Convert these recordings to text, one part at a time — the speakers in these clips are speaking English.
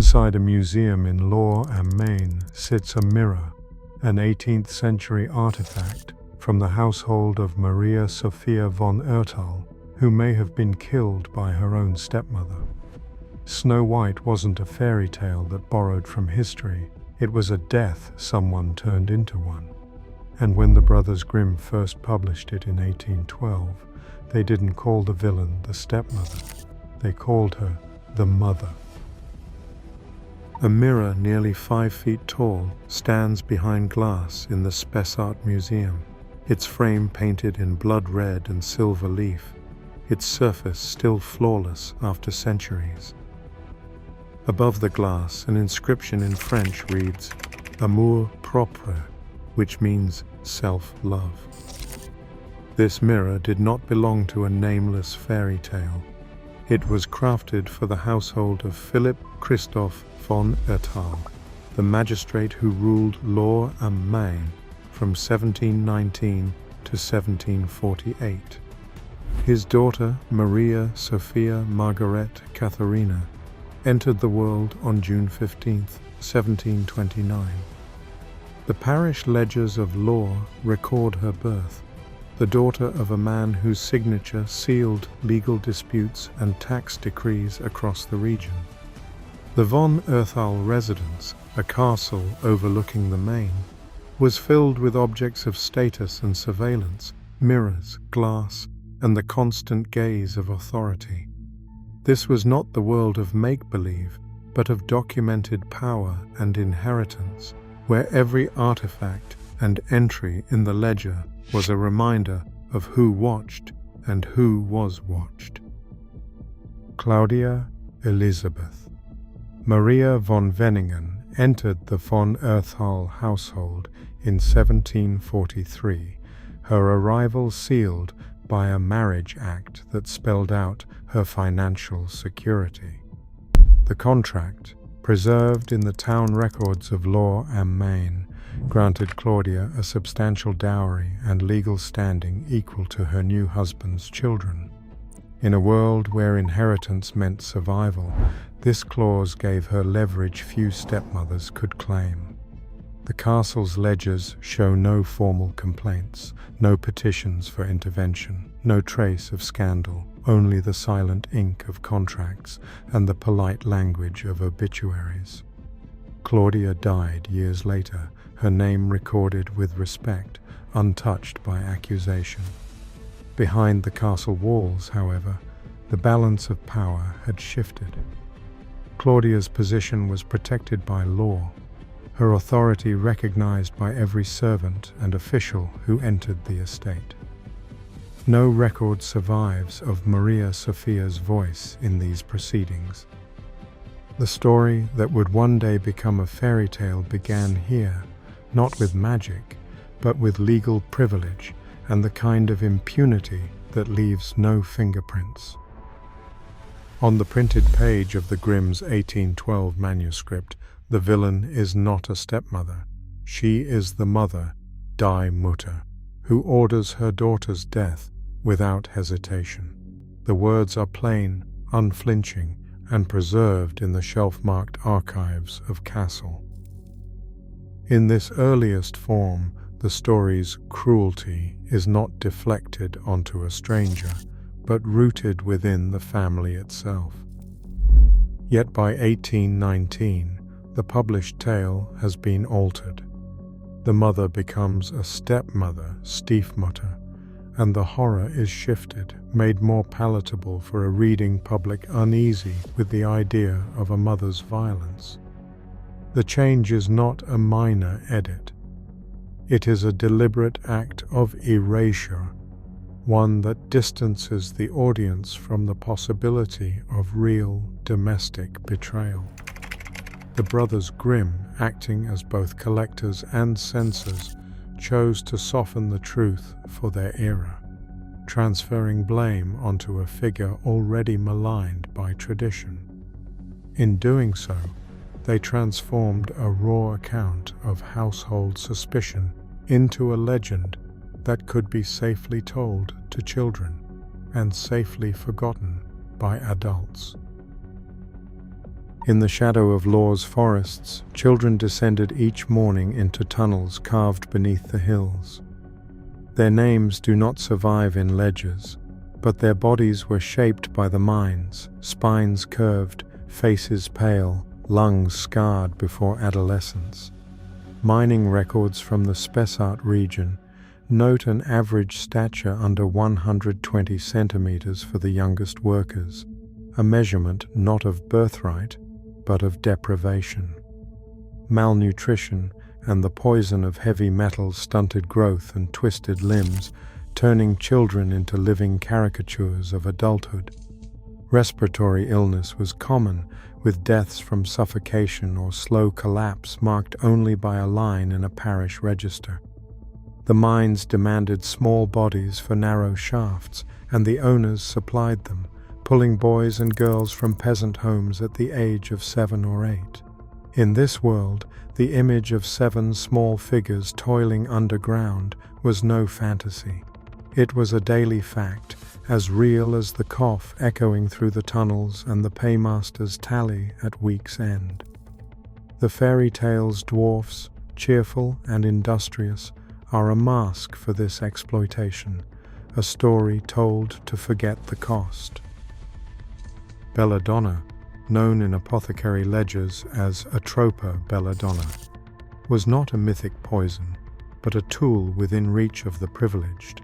Inside a museum in Lohr am Main sits a mirror, an 18th century artifact from the household of Maria Sophia von Erthal, who may have been killed by her own stepmother. Snow White wasn't a fairy tale that borrowed from history, it was a death someone turned into one. And when the Brothers Grimm first published it in 1812, they didn't call the villain the stepmother, they called her the mother. A mirror nearly 5 feet tall stands behind glass in the Spessart Museum, its frame painted in blood red and silver leaf, its surface still flawless after centuries. Above the glass, an inscription in French reads, "Amour propre," which means self-love. This mirror did not belong to a nameless fairy tale. It was crafted for the household of Philipp Christoph von Erthal, the magistrate who ruled Lohr am Main from 1719 to 1748. His daughter, Maria Sophia Margaret Katharina, entered the world on June 15, 1729. The parish ledgers of Lohr record her birth, the daughter of a man whose signature sealed legal disputes and tax decrees across the region. The von Erthal residence, a castle overlooking the Main, was filled with objects of status and surveillance, mirrors, glass, and the constant gaze of authority. This was not the world of make-believe, but of documented power and inheritance, where every artifact and entry in the ledger was a reminder of who watched and who was watched. Claudia Elisabeth Maria von Wenningen entered the von Erthal household in 1743, her arrival sealed by a marriage act that spelled out her financial security. The contract, preserved in the town records of Lohr am Main, granted Claudia a substantial dowry and legal standing equal to her new husband's children. In a world where inheritance meant survival, this clause gave her leverage few stepmothers could claim. The castle's ledgers show no formal complaints, no petitions for intervention, no trace of scandal, only the silent ink of contracts and the polite language of obituaries. Claudia died years later, her name recorded with respect, untouched by accusation. Behind the castle walls, however, the balance of power had shifted. Claudia's position was protected by law, her authority recognized by every servant and official who entered the estate. No record survives of Maria Sophia's voice in these proceedings. The story that would one day become a fairy tale began here, not with magic, but with legal privilege and the kind of impunity that leaves no fingerprints. On the printed page of the Grimm's 1812 manuscript, the villain is not a stepmother. She is the mother, Die Mutter, who orders her daughter's death without hesitation. The words are plain, unflinching, and preserved in the shelf-marked archives of Kassel. In this earliest form, the story's cruelty is not deflected onto a stranger, but rooted within the family itself. Yet by 1819, the published tale has been altered. The mother becomes a stepmother, stiefmutter, and the horror is shifted, made more palatable for a reading public uneasy with the idea of a mother's violence. The change is not a minor edit. It is a deliberate act of erasure, one that distances the audience from the possibility of real domestic betrayal. The Brothers Grimm, acting as both collectors and censors, chose to soften the truth for their era, transferring blame onto a figure already maligned by tradition. In doing so, they transformed a raw account of household suspicion into a legend that could be safely told to children and safely forgotten by adults. In the shadow of Lohr's forests, children descended each morning into tunnels carved beneath the hills. Their names do not survive in ledgers, but their bodies were shaped by the mines, spines curved, faces pale, lungs scarred before adolescence. Mining records from the Spessart region note an average stature under 120 centimeters for the youngest workers, a measurement not of birthright, but of deprivation. Malnutrition and the poison of heavy metals stunted growth and twisted limbs, turning children into living caricatures of adulthood. Respiratory illness was common, with deaths from suffocation or slow collapse marked only by a line in a parish register. The mines demanded small bodies for narrow shafts, and the owners supplied them, pulling boys and girls from peasant homes at the age of 7 or 8. In this world, the image of 7 small figures toiling underground was no fantasy. It was a daily fact, as real as the cough echoing through the tunnels and the paymaster's tally at week's end. The fairy tale's dwarfs, cheerful and industrious, are a mask for this exploitation, a story told to forget the cost. Belladonna, known in apothecary ledgers as Atropa belladonna, was not a mythic poison, but a tool within reach of the privileged.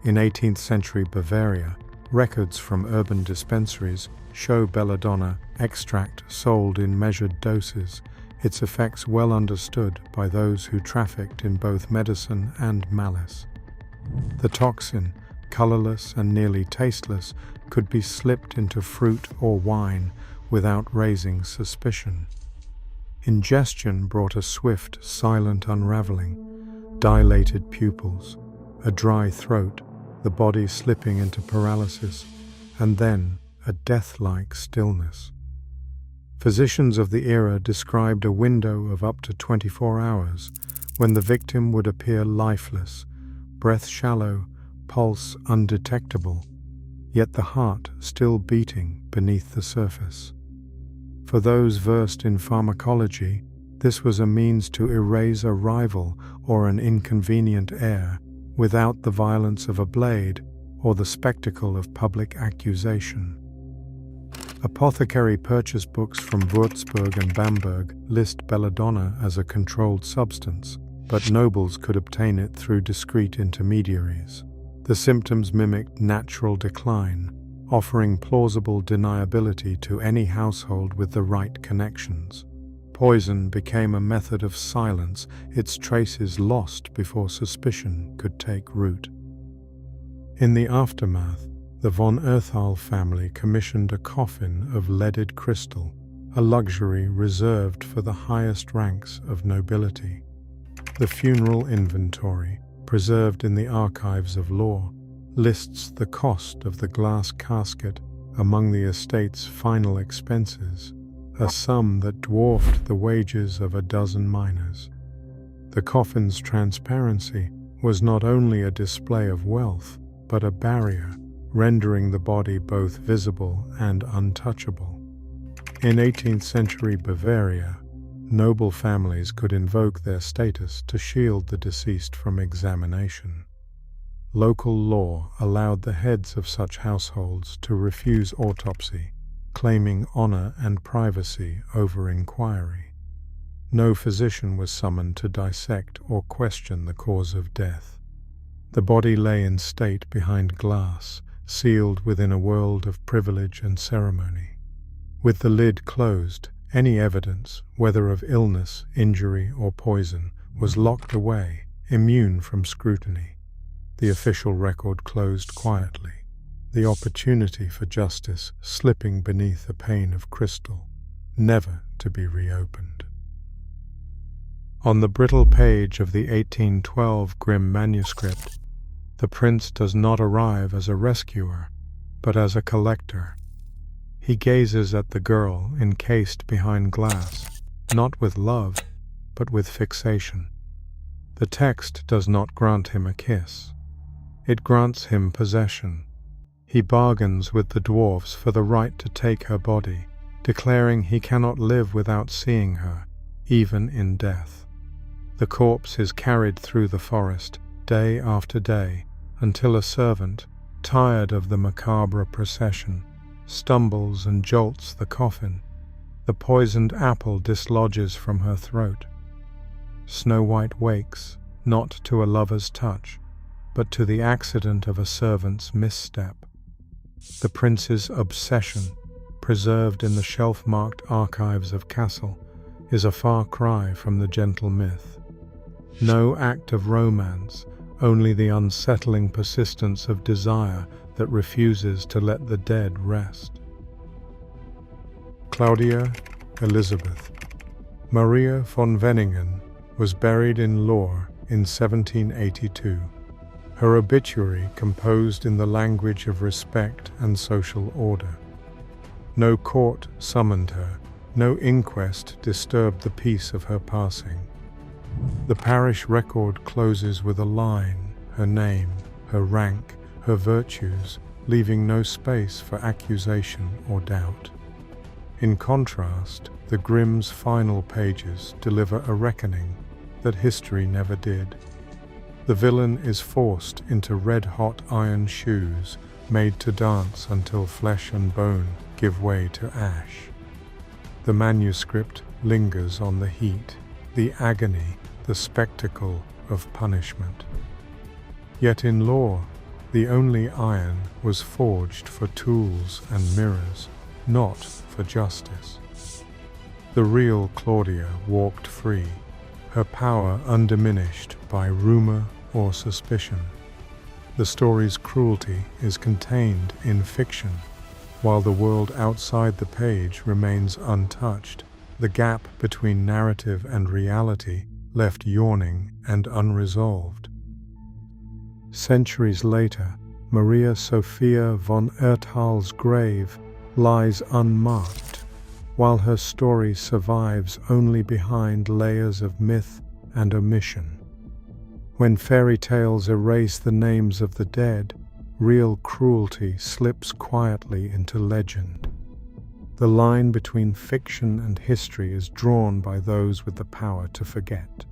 In 18th century Bavaria, records from urban dispensaries show belladonna extract sold in measured doses, its effects well understood by those who trafficked in both medicine and malice. The toxin, colorless and nearly tasteless, could be slipped into fruit or wine without raising suspicion. Ingestion brought a swift, silent unraveling, dilated pupils, a dry throat, the body slipping into paralysis, and then a death-like stillness. Physicians of the era described a window of up to 24 hours when the victim would appear lifeless, breath shallow, pulse undetectable, yet the heart still beating beneath the surface. For those versed in pharmacology, this was a means to erase a rival or an inconvenient heir without the violence of a blade or the spectacle of public accusation. Apothecary purchase books from Würzburg and Bamberg list belladonna as a controlled substance, but nobles could obtain it through discreet intermediaries. The symptoms mimicked natural decline, offering plausible deniability to any household with the right connections. Poison became a method of silence, its traces lost before suspicion could take root. In the aftermath, the von Erthal family commissioned a coffin of leaded crystal, a luxury reserved for the highest ranks of nobility. The funeral inventory, preserved in the archives of Lohr, lists the cost of the glass casket among the estate's final expenses, a sum that dwarfed the wages of a dozen miners. The coffin's transparency was not only a display of wealth, but a barrier, rendering the body both visible and untouchable. In 18th century Bavaria, noble families could invoke their status to shield the deceased from examination. Local law allowed the heads of such households to refuse autopsy, claiming honor and privacy over inquiry. No physician was summoned to dissect or question the cause of death. The body lay in state behind glass, sealed within a world of privilege and ceremony. With the lid closed, any evidence, whether of illness, injury, or poison, was locked away, immune from scrutiny. The official record closed quietly, the opportunity for justice slipping beneath a pane of crystal, never to be reopened. On the brittle page of the 1812 Grimm manuscript, the prince does not arrive as a rescuer, but as a collector. He gazes at the girl encased behind glass, not with love, but with fixation. The text does not grant him a kiss. It grants him possession. He bargains with the dwarfs for the right to take her body, declaring he cannot live without seeing her, even in death. The corpse is carried through the forest, day after day, until a servant, tired of the macabre procession, stumbles and jolts the coffin. The poisoned apple dislodges from her throat. Snow White wakes, not to a lover's touch, but to the accident of a servant's misstep. The prince's obsession, preserved in the shelf-marked archives of Kassel, is a far cry from the gentle myth. No act of romance, only the unsettling persistence of desire that refuses to let the dead rest. Claudia Elizabeth Maria von Erthal was buried in Lohr in 1782. Her obituary composed in the language of respect and social order. No court summoned her, no inquest disturbed the peace of her passing. The parish record closes with a line, her name, her rank, her virtues, leaving no space for accusation or doubt. In contrast, the Grimm's final pages deliver a reckoning that history never did. The villain is forced into red-hot iron shoes, made to dance until flesh and bone give way to ash. The manuscript lingers on the heat, the agony, the spectacle of punishment. Yet in Lohr, the only iron was forged for tools and mirrors, not for justice. The real Claudia walked free, her power undiminished by rumor or suspicion. The story's cruelty is contained in fiction, while the world outside the page remains untouched, the gap between narrative and reality left yawning and unresolved. Centuries later, Maria Sophia von Erthal's grave lies unmarked, while her story survives only behind layers of myth and omission. When fairy tales erase the names of the dead, real cruelty slips quietly into legend. The line between fiction and history is drawn by those with the power to forget.